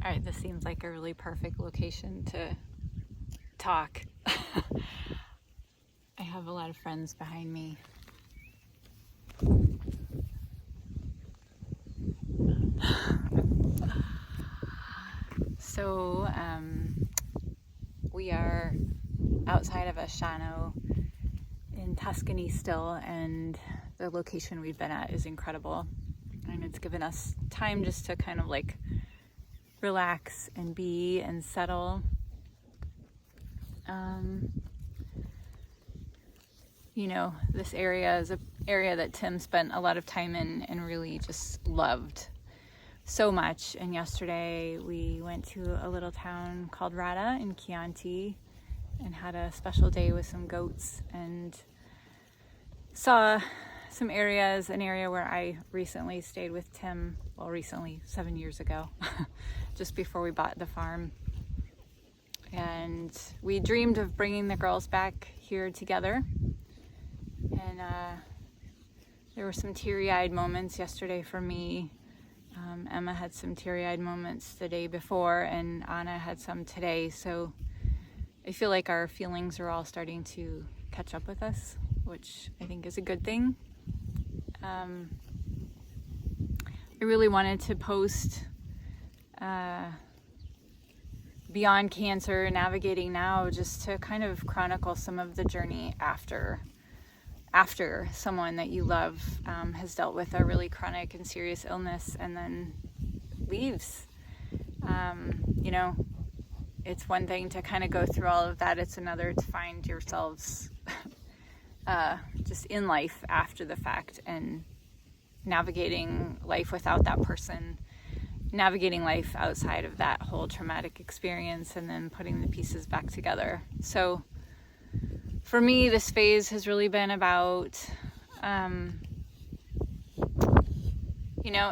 All right, this seems like a really perfect location to talk. I have a lot of friends behind me. So, we are outside of Asciano in Tuscany still, and the location we've been at is incredible. And it's given us time just to kind of like relax and be and settle. This area is an area that Tim spent a lot of time in and really just loved so much. And yesterday we went to a little town called Rada in Chianti and had a special day with some goats and saw some areas, an area where I recently stayed with Tim, 7 years ago, just before we bought the farm. And we dreamed of bringing the girls back here together. And there were some teary-eyed moments yesterday for me. Emma had some teary-eyed moments the day before, and Anna had some today. So I feel like our feelings are all starting to catch up with us, which I think is a good thing. I really wanted to post Beyond Cancer, Navigating Now, just to kind of chronicle some of the journey after someone that you love has dealt with a really chronic and serious illness and then leaves. It's one thing to kind of go through all of that. It's another to find yourselves just in life after the fact and navigating life without that person, navigating life outside of that whole traumatic experience, and then putting the pieces back together. So for me, this phase has really been about,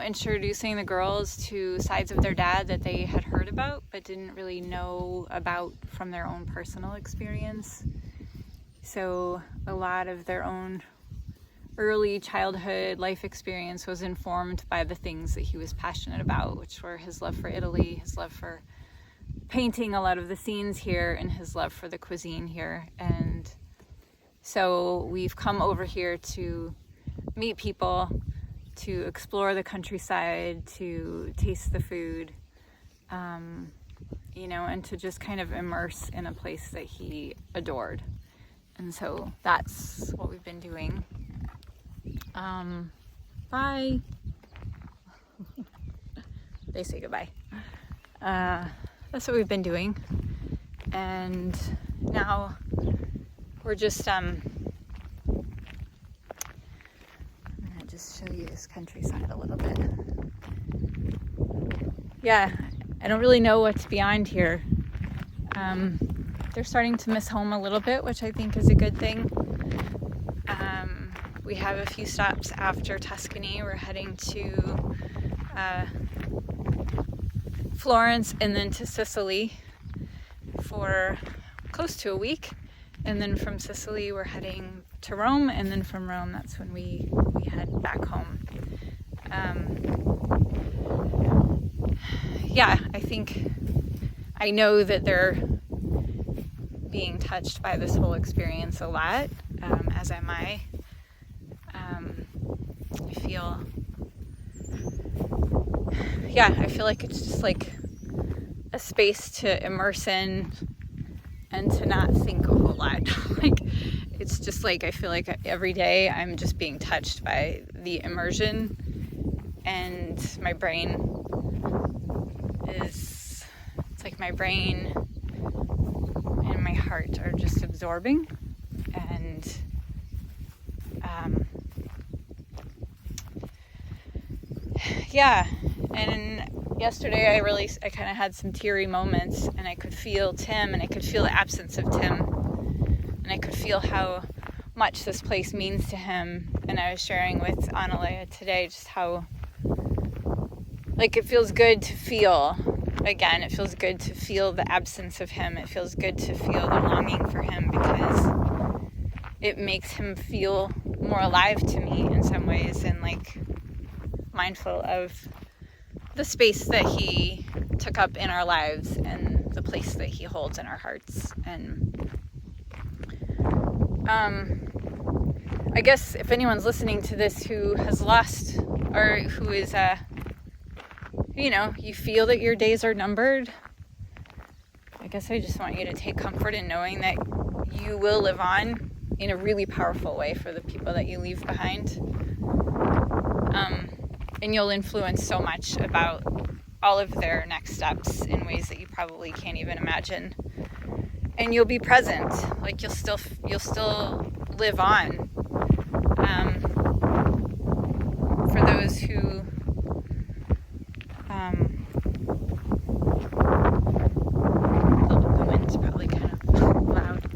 introducing the girls to sides of their dad that they had heard about but didn't really know about from their own personal experience. So a lot of their own early childhood life experience was informed by the things that he was passionate about, which were his love for Italy, his love for painting a lot of the scenes here, and his love for the cuisine here. And so we've come over here to meet people, to explore the countryside, to taste the food, and to just kind of immerse in a place that he adored. And so that's what we've been doing. Bye. They say goodbye. That's what we've been doing. And now we're just, I'm gonna just show you this countryside a little bit. Yeah, I don't really know what's beyond here. They're starting to miss home a little bit, which I think is a good thing. We have a few stops after Tuscany. We're heading to Florence and then to Sicily for close to a week. And then from Sicily, we're heading to Rome. And then from Rome, that's when we head back home. I know that they're being touched by this whole experience a lot, as am I. I feel like it's just like a space to immerse in and to not think a whole lot. It's just like, I feel like every day I'm just being touched by the immersion, and my brain it's like my brain and my heart are just absorbing. And and yesterday I kind of had some teary moments, and I could feel Tim, and I could feel the absence of Tim, and I could feel how much this place means to him. And I was sharing with Annalea today just how it feels good to feel again. It feels good to feel the absence of him. It feels good to feel the longing for him, because it makes him feel more alive to me in some ways, and mindful of the space that he took up in our lives and the place that he holds in our hearts. And I guess if anyone's listening to this who has lost, or who is, you feel that your days are numbered, I guess I just want you to take comfort in knowing that you will live on in a really powerful way for the people that you leave behind. And you'll influence so much about all of their next steps in ways that you probably can't even imagine. And you'll be present, like you'll still live on. For those who the wind's probably kind of loud.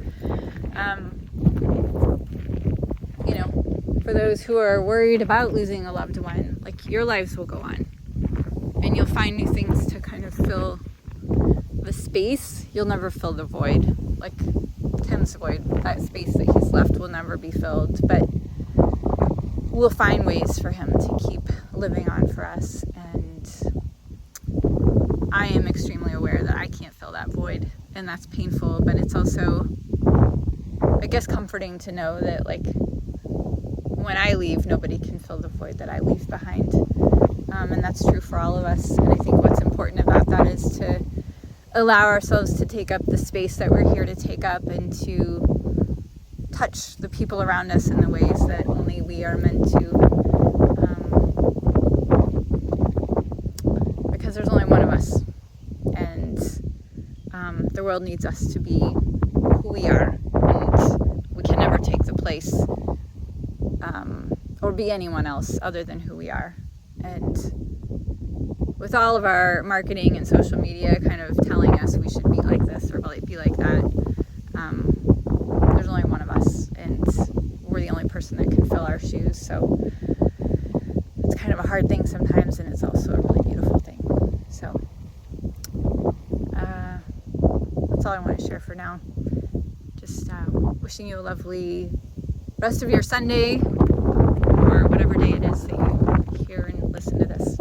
For those who are worried about losing a loved one, like, your lives will go on, and you'll find new things to kind of fill the space. You'll never fill the void, like Tim's void. That space that he's left will never be filled, but we'll find ways for him to keep living on for us. And I am extremely aware that I can't fill that void, and that's painful, but it's also, I guess, comforting to know that, like, when I leave, nobody can fill the void that I leave behind. And that's true for all of us. And I think what's important about that is to allow ourselves to take up the space that we're here to take up, and to touch the people around us in the ways that only we are meant to. Because there's only one of us. And the world needs us to be who we are. And we can never take the place or be anyone else other than who we are. And with all of our marketing and social media kind of telling us we should be like this or be like that, there's only one of us, and we're the only person that can fill our shoes. So it's kind of a hard thing sometimes, and it's also a really beautiful thing. So that's all I want to share for now. Just wishing you a lovely rest of your Sunday, or whatever day it is that you hear and listen to this.